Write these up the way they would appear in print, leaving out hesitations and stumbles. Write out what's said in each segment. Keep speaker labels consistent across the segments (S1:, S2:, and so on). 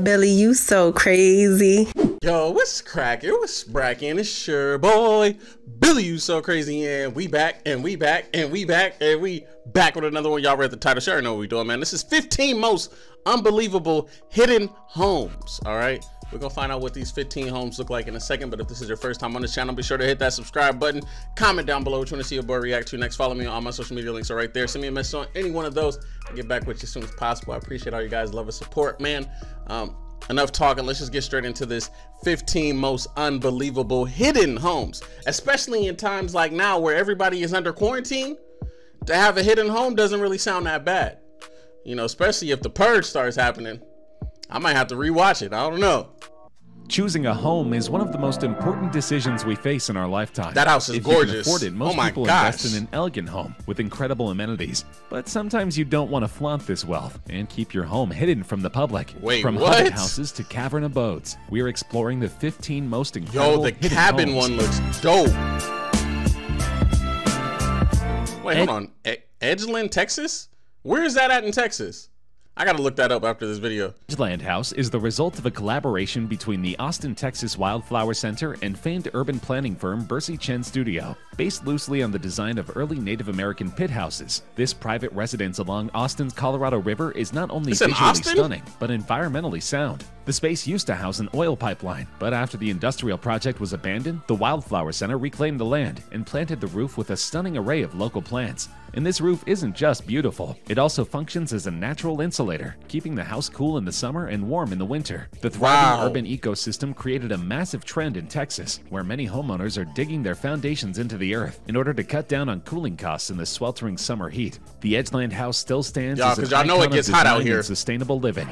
S1: Billy, you so crazy.
S2: Yo, what's cracking? What's bracking? It's your boy, Billy, you so crazy, and we back, and we back, and we back, and we back with another one. Y'all read the title, sure know what we doing, man. This is 15 most unbelievable hidden homes, all right? We're gonna find out what these 15 homes look like in a second, but if this is your first time on this channel, be sure to hit that subscribe button, comment down below what you want to see your boy react to next. Follow me on all my social media links are right there. Send me a message on any one of those. I'll get back with you as soon as possible. I appreciate all you guys' love and support, man. Enough talking, let's just get straight into this 15 most unbelievable hidden homes, especially in times like now where everybody is under quarantine. To have a hidden home doesn't really sound that bad, you know, especially if the purge starts happening. I might have to rewatch it. I don't know.
S3: Choosing a home is one of the most important decisions we face in our lifetime.
S2: That house is gorgeous.
S3: If you can afford it, most people invest in an elegant home with incredible amenities. But sometimes you don't want to flaunt this wealth and keep your home hidden from the public.
S2: Wait,
S3: from
S2: what?
S3: haunted houses to cavern abodes, we are exploring the 15 most incredible hidden homes.
S2: Yo, the cabin one looks dope. Wait, hold on. Edgeland, Texas? Where is that at in Texas? I gotta look that up after this video.
S3: Edgeland House is the result of a collaboration between the Austin, Texas Wildflower Center and famed urban planning firm Bercy Chen Studio. Based loosely on the design of early Native American pit houses, this private residence along Austin's Colorado River is not only visually stunning, but environmentally sound. The space used to house an oil pipeline, but after the industrial project was abandoned, the Wildflower Center reclaimed the land and planted the roof with a stunning array of local plants. And this roof isn't just beautiful, it also functions as a natural insulator, keeping the house cool in the summer and warm in the winter. The thriving urban ecosystem created a massive trend in Texas, where many homeowners are digging their foundations into the earth in order to cut down on cooling costs in the sweltering summer heat. The Edgeland House still stands as an icon of design and sustainable living.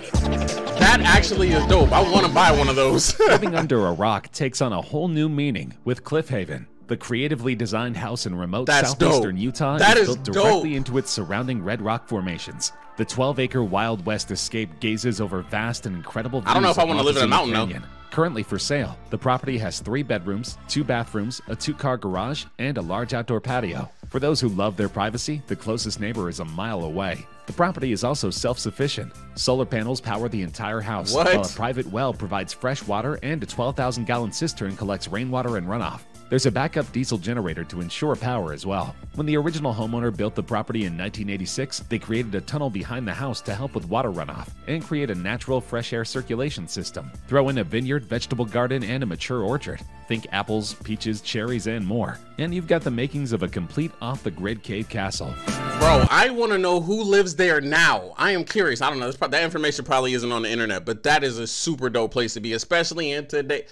S2: That actually is dope. I want to buy one of those.
S3: Living under a rock takes on a whole new meaning with Cliff Haven. The creatively designed house in remote southeastern Utah is built directly into its surrounding red rock formations. The 12-acre Wild West escape gazes over vast and incredible views.
S2: I don't know if I want to live in a mountain though.
S3: Currently for sale, the property has 3 bedrooms, 2 bathrooms, a 2-car garage, and a large outdoor patio. For those who love their privacy, the closest neighbor is a mile away. The property is also self-sufficient. Solar panels power the entire house, while a private well provides fresh water and a 12,000-gallon cistern collects rainwater and runoff. There's a backup diesel generator to ensure power as well. When the original homeowner built the property in 1986, they created a tunnel behind the house to help with water runoff and create a natural fresh air circulation system. Throw in a vineyard, vegetable garden, and a mature orchard. Think apples, peaches, cherries, and more. And you've got the makings of a complete off-the-grid cave castle.
S2: Bro, I want to know who lives there now. I am curious. I don't know. That information probably isn't on the internet, but that is a super dope place to be, especially in today.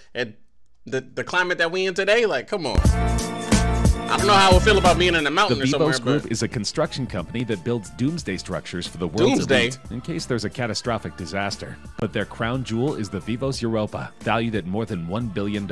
S2: The climate that we in today, like, come on. I don't know how I would feel about being in a mountain or somewhere.
S3: The Vivos Group is a construction company that builds doomsday structures for the world's elite in case there's a catastrophic disaster. But their crown jewel is the Vivos Europa, valued at more than $1 billion.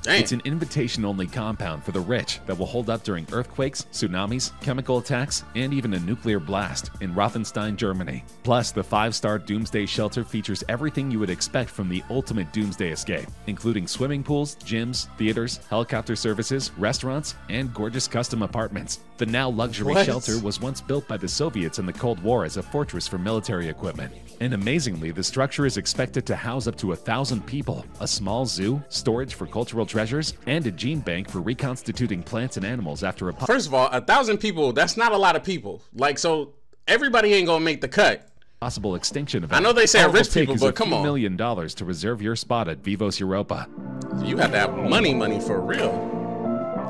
S3: It's an invitation-only compound for the rich that will hold up during earthquakes, tsunamis, chemical attacks, and even a nuclear blast in Rothenstein, Germany. Plus, the 5-star doomsday shelter features everything you would expect from the ultimate doomsday escape, including swimming pools, gyms, theaters, helicopter services, restaurants, and gorgeous custom apartments. The now luxury shelter was once built by the Soviets in the Cold War as a fortress for military equipment. And amazingly, the structure is expected to house up to 1,000 people, a small zoo, storage for cultural treasures, and a gene bank for reconstituting plants and animals after a...
S2: First of all, 1,000 people, that's not a lot of people. Like, so everybody ain't gonna make the cut.
S3: Possible extinction event.
S2: I know they say rich people, but come on.
S3: $1 million to reserve your spot at Vivos Europa.
S2: You have to have money for real.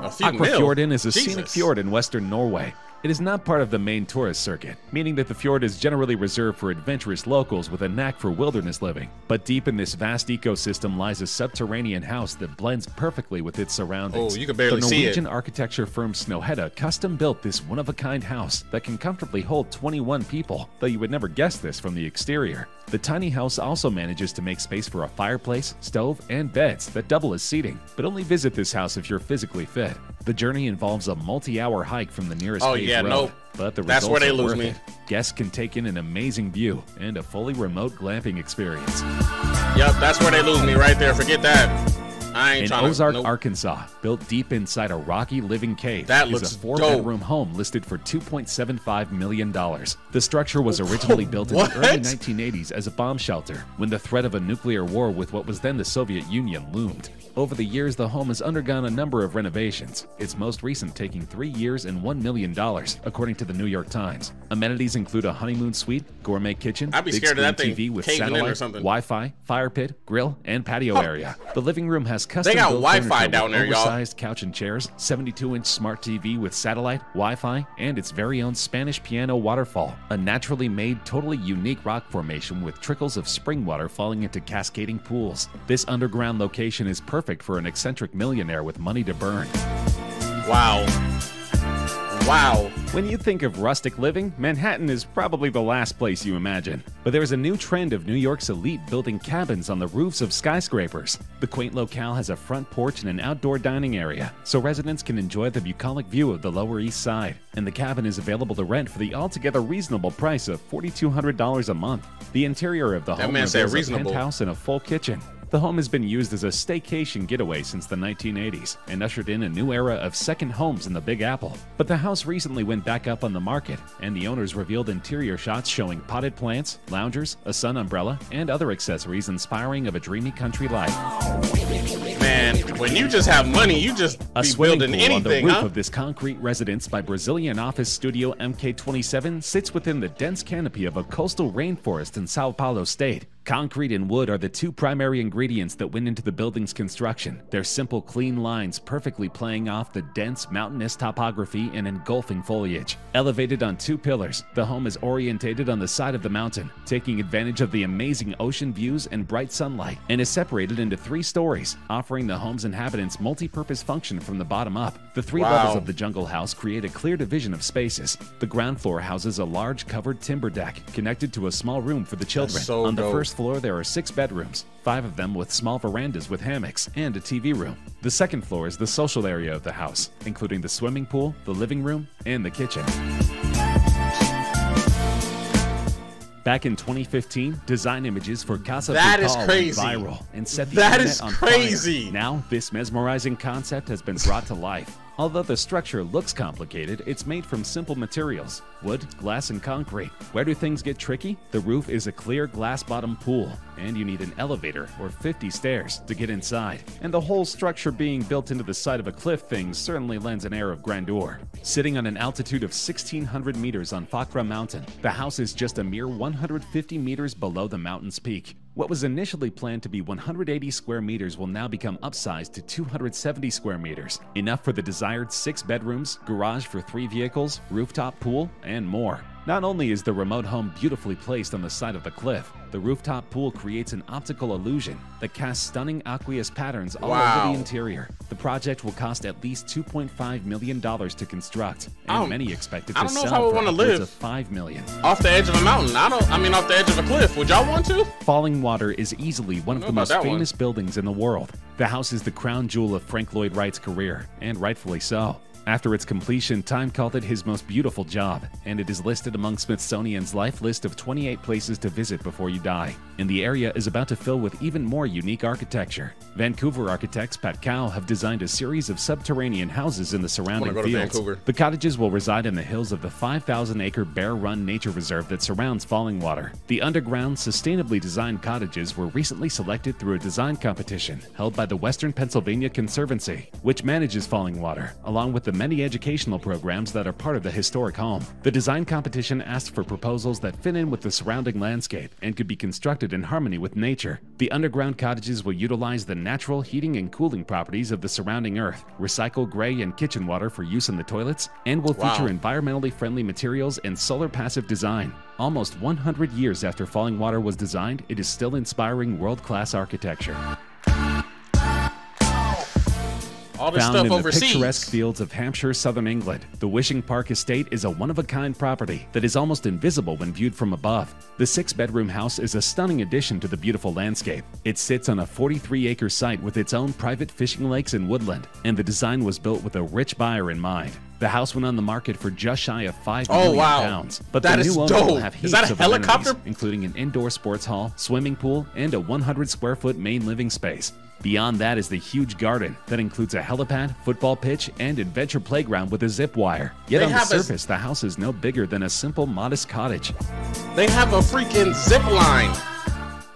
S3: Aquafjorden is a scenic fjord in western Norway. It is not part of the main tourist circuit, meaning that the fjord is generally reserved for adventurous locals with a knack for wilderness living. But deep in this vast ecosystem lies a subterranean house that blends perfectly with its surroundings.
S2: Oh, you can barely see it.
S3: The Norwegian architecture firm Hado custom-built this one-of-a-kind house that can comfortably hold 21 people, though you would never guess this from the exterior. The tiny house also manages to make space for a fireplace, stove, and beds that double as seating, but only visit this house if you're physically fit. The journey involves a multi-hour hike from the nearest paved road, but the results are worth it. Guests can take in an amazing view and a fully remote glamping experience.
S2: Yep, that's where they lose me right there. Forget that. I ain't
S3: In
S2: trying to.
S3: Ozark,
S2: Nope.
S3: Arkansas, built deep inside a rocky living cave,
S2: That
S3: is
S2: looks
S3: a 4-bedroom home listed for $2.75 million. The structure was originally built in the early 1980s as a bomb shelter when the threat of a nuclear war with what was then the Soviet Union loomed. Over the years, the home has undergone a number of renovations, its most recent taking 3 years and $1 million, according to the New York Times. Amenities include a honeymoon suite, gourmet kitchen,
S2: I'd be
S3: big
S2: scared of
S3: screen
S2: that thing
S3: TV with
S2: caving in or
S3: satellite,
S2: something.
S3: Wi-Fi, fire pit, grill, and patio area. The living room has custom
S2: got
S3: built
S2: Wi-Fi
S3: furniture
S2: down
S3: with
S2: there, y'all.
S3: oversized couch and chairs, 72-inch smart TV with satellite, Wi-Fi, and its very own Spanish piano waterfall, a naturally made, totally unique rock formation with trickles of spring water falling into cascading pools. This underground location is perfect for an eccentric millionaire with money to burn.
S2: Wow. Wow.
S3: When you think of rustic living, Manhattan is probably the last place you imagine. But there's a new trend of New York's elite building cabins on the roofs of skyscrapers. The quaint locale has a front porch and an outdoor dining area, so residents can enjoy the bucolic view of the Lower East Side. And the cabin is available to rent for the altogether reasonable price of $4,200 a month. The interior of the home
S2: man said
S3: reveals a
S2: reasonable.
S3: penthouse and a full kitchen. The home has been used as a staycation getaway since the 1980s and ushered in a new era of second homes in the Big Apple. But the house recently went back up on the market, and the owners revealed interior shots showing potted plants, loungers, a sun umbrella, and other accessories inspiring of a dreamy country life.
S2: Man, when you just have money, you just
S3: A
S2: be
S3: swimming
S2: building
S3: pool on the
S2: anything,
S3: roof
S2: huh?
S3: of this concrete residence by Brazilian office studio MK27 sits within the dense canopy of a coastal rainforest in Sao Paulo state. Concrete and wood are the two primary ingredients that went into the building's construction, their simple, clean lines perfectly playing off the dense, mountainous topography and engulfing foliage. Elevated on 2 pillars, the home is orientated on the side of the mountain, taking advantage of the amazing ocean views and bright sunlight, and is separated into 3 stories, offering the home's inhabitants multi-purpose function from the bottom up. The 3
S2: Wow.
S3: levels of the jungle house create a clear division of spaces. The ground floor houses a large covered timber deck connected to a small room for the children.
S2: so
S3: On the
S2: dope.
S3: first floor, there are 6 bedrooms, 5 of them with small verandas with hammocks and a TV room. The second floor is the social area of the house, including the swimming pool, the living room, and the kitchen. Back in 2015, design images for Casa
S2: That is
S3: Frutal
S2: crazy.
S3: went viral and set the
S2: That
S3: internet
S2: is
S3: on
S2: crazy.
S3: fire. Now, this mesmerizing concept has been brought to life. Although the structure looks complicated, it's made from simple materials: wood, glass, and concrete. Where do things get tricky? The roof is a clear glass-bottom pool, and you need an elevator or 50 stairs to get inside. And the whole structure being built into the side of a cliff thing certainly lends an air of grandeur. Sitting on an altitude of 1,600 meters on Fakra Mountain, the house is just a mere 150 meters below the mountain's peak. What was initially planned to be 180 square meters will now become upsized to 270 square meters, enough for the desired 6 bedrooms, garage for 3 vehicles, rooftop pool, and more. Not only is the remote home beautifully placed on the side of the cliff, the rooftop pool creates an optical illusion that casts stunning aqueous patterns all over the interior. The project will cost at least $2.5 million to construct, and many expect it to sell for upwards of $5 million.
S2: Off the edge of a mountain. Off the edge of a cliff. Would y'all want to?
S3: Falling Water is easily one of the most famous buildings in the world. The house is the crown jewel of Frank Lloyd Wright's career, and rightfully so. After its completion, Time called it his most beautiful job, and it is listed among Smithsonian's life list of 28 places to visit before you die. And the area is about to fill with even more unique architecture. Vancouver architects Pat Cow have designed a series of subterranean houses in the surrounding fields. The cottages will reside in the hills of the 5,000-acre Bear Run Nature Reserve that surrounds Falling Water. The underground, sustainably designed cottages were recently selected through a design competition held by the Western Pennsylvania Conservancy, which manages Falling Water, along with the many educational programs that are part of the historic home. The design competition asked for proposals that fit in with the surrounding landscape and could be constructed in harmony with nature. The underground cottages will utilize the natural heating and cooling properties of the surrounding earth, recycle gray and kitchen water for use in the toilets, and will feature environmentally friendly materials and solar passive design. Almost 100 years after Falling Water was designed, it is still inspiring world-class architecture.
S2: All this
S3: Found
S2: stuff
S3: in the
S2: overseas.
S3: picturesque fields of Hampshire, southern England, the Whishing Park estate is a one-of-a-kind property that is almost invisible when viewed from above. The 6-bedroom house is a stunning addition to the beautiful landscape. It sits on a 43-acre site with its own private fishing lakes and woodland, and the design was built with a rich buyer in mind. The house went on the market for just shy of £5
S2: Oh,
S3: million
S2: wow.
S3: pounds, but
S2: That
S3: the
S2: is
S3: new owner will
S2: dope.
S3: have
S2: Is
S3: heaps
S2: that a
S3: of
S2: helicopter?
S3: amenities, including an indoor sports hall, swimming pool, and a 100-square-foot main living space. Beyond that is the huge garden that includes a helipad, football pitch, and adventure playground with a zip wire. Yet
S2: They
S3: on the
S2: have a-
S3: surface, the house is no bigger than a simple, modest cottage.
S2: They have a freaking zip line.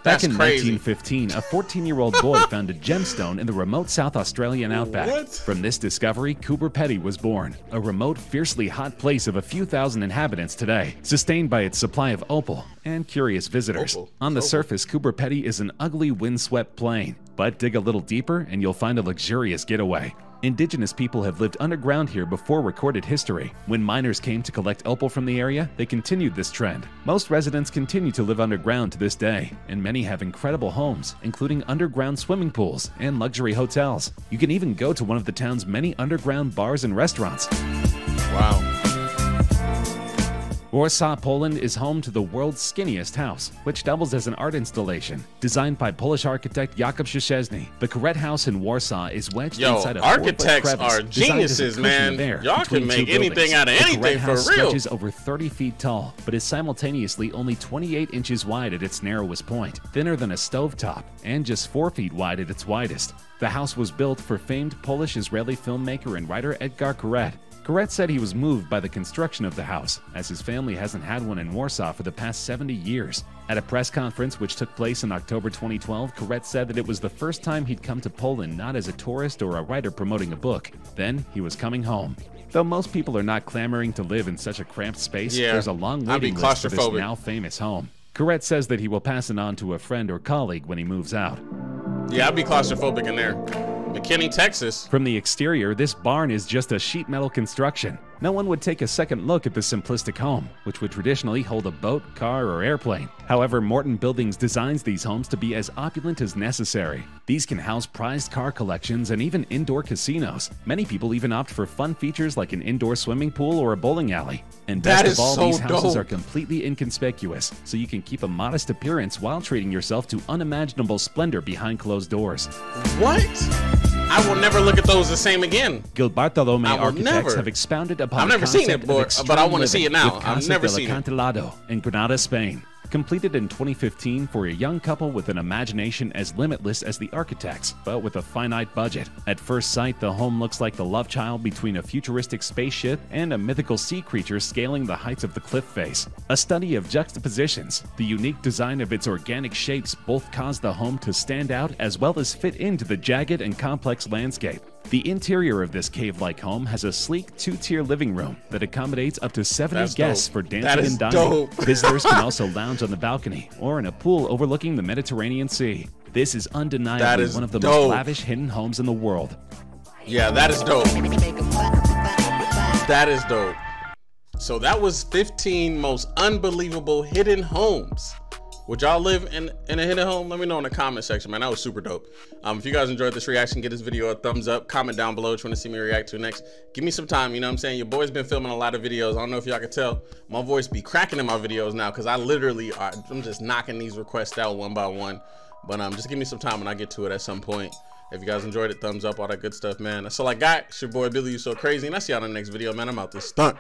S3: Back
S2: That's
S3: in
S2: crazy.
S3: 1915, a 14-year-old boy found a gemstone in the remote South Australian outback.
S2: What?
S3: From this discovery, Coober Pedy was born, a remote, fiercely hot place of a few thousand inhabitants today, sustained by its supply of opal and curious visitors.
S2: Opal.
S3: On the
S2: Opal.
S3: surface, Coober Pedy is an ugly, windswept plain, but dig a little deeper and you'll find a luxurious getaway. Indigenous people have lived underground here before recorded history. When miners came to collect opal from the area, they continued this trend. Most residents continue to live underground to this day, and many have incredible homes, including underground swimming pools and luxury hotels. You can even go to one of the town's many underground bars and restaurants.
S2: Wow.
S3: Warsaw, Poland is home to the world's skinniest house, which doubles as an art installation. Designed by Polish architect Jakub Szczesny, the Koret house in Warsaw is wedged
S2: Yo,
S3: inside a
S2: architects
S3: 4-foot crevice
S2: are
S3: designed as a
S2: geniuses,
S3: cushion
S2: man.
S3: of air
S2: Y'all
S3: between
S2: can
S3: two
S2: make anything
S3: buildings.
S2: out of
S3: The
S2: anything
S3: Koret
S2: for
S3: house
S2: real.
S3: stretches over 30 feet tall, but is simultaneously only 28 inches wide at its narrowest point, thinner than a stovetop, and just 4 feet wide at its widest. The house was built for famed Polish-Israeli filmmaker and writer Edgar Koret. Koret said he was moved by the construction of the house, as his family hasn't had one in Warsaw for the past 70 years. At a press conference which took place in October 2012, Koret said that it was the first time he'd come to Poland not as a tourist or a writer promoting a book. Then he was coming home. Though most people are not clamoring to live in such a cramped space,
S2: Yeah,
S3: there's a long
S2: I'd be
S3: waiting list for this
S2: claustrophobic.
S3: now famous home. Koret says that he will pass it on to a friend or colleague when he moves out.
S2: Yeah, I'd be claustrophobic in there. McKinney, Texas.
S3: From the exterior, this barn is just a sheet metal construction. No one would take a second look at the simplistic home, which would traditionally hold a boat, car, or airplane. However, Morton Buildings designs these homes to be as opulent as necessary. These can house prized car collections and even indoor casinos. Many people even opt for fun features like an indoor swimming pool or a bowling alley. And best
S2: That
S3: of
S2: is
S3: all,
S2: so
S3: these houses
S2: dope.
S3: are completely inconspicuous, so you can keep a modest appearance while treating yourself to unimaginable splendor behind closed doors.
S2: What? I will never look at those the same again.
S3: Gilbartolome
S2: I will
S3: architects
S2: never.
S3: have expounded upon
S2: I've
S3: the
S2: never seen
S3: concept
S2: it,
S3: of
S2: but I
S3: extreme
S2: wanna see
S3: living
S2: it now.
S3: with
S2: I've
S3: Casa
S2: never
S3: del
S2: seen it.
S3: Acantilado in Granada, Spain. Completed in 2015 for a young couple with an imagination as limitless as the architects, but with a finite budget. At first sight, the home looks like the love child between a futuristic spaceship and a mythical sea creature scaling the heights of the cliff face. A study of juxtapositions, the unique design of its organic shapes both cause the home to stand out as well as fit into the jagged and complex landscape. The interior of this cave-like home has a sleek two-tier living room that accommodates up to 70
S2: That's
S3: guests
S2: dope.
S3: for
S2: That
S3: dancing
S2: is
S3: and dining.
S2: dope.
S3: Visitors can also lounge on the balcony or in a pool overlooking the Mediterranean Sea. This is undeniably
S2: That is
S3: one of the
S2: dope.
S3: most lavish hidden homes in the world.
S2: Yeah, that is dope. That is dope. So that was 15 most unbelievable hidden homes. Would y'all live in a hidden home? Let me know in the comment section, man. That was super dope. If you guys enjoyed this reaction, give this video a thumbs up. Comment down below what you want to see me react to next. Give me some time, you know what I'm saying? Your boy's been filming a lot of videos. I don't know if y'all can tell. My voice be cracking in my videos now because I literally I'm just knocking these requests out one by one. But just give me some time and I'll get to it at some point. If you guys enjoyed it, thumbs up, all that good stuff, man. That's all I got. It's your boy, Billy You So Crazy, and I'll see y'all in the next video, man. I'm out this stunt.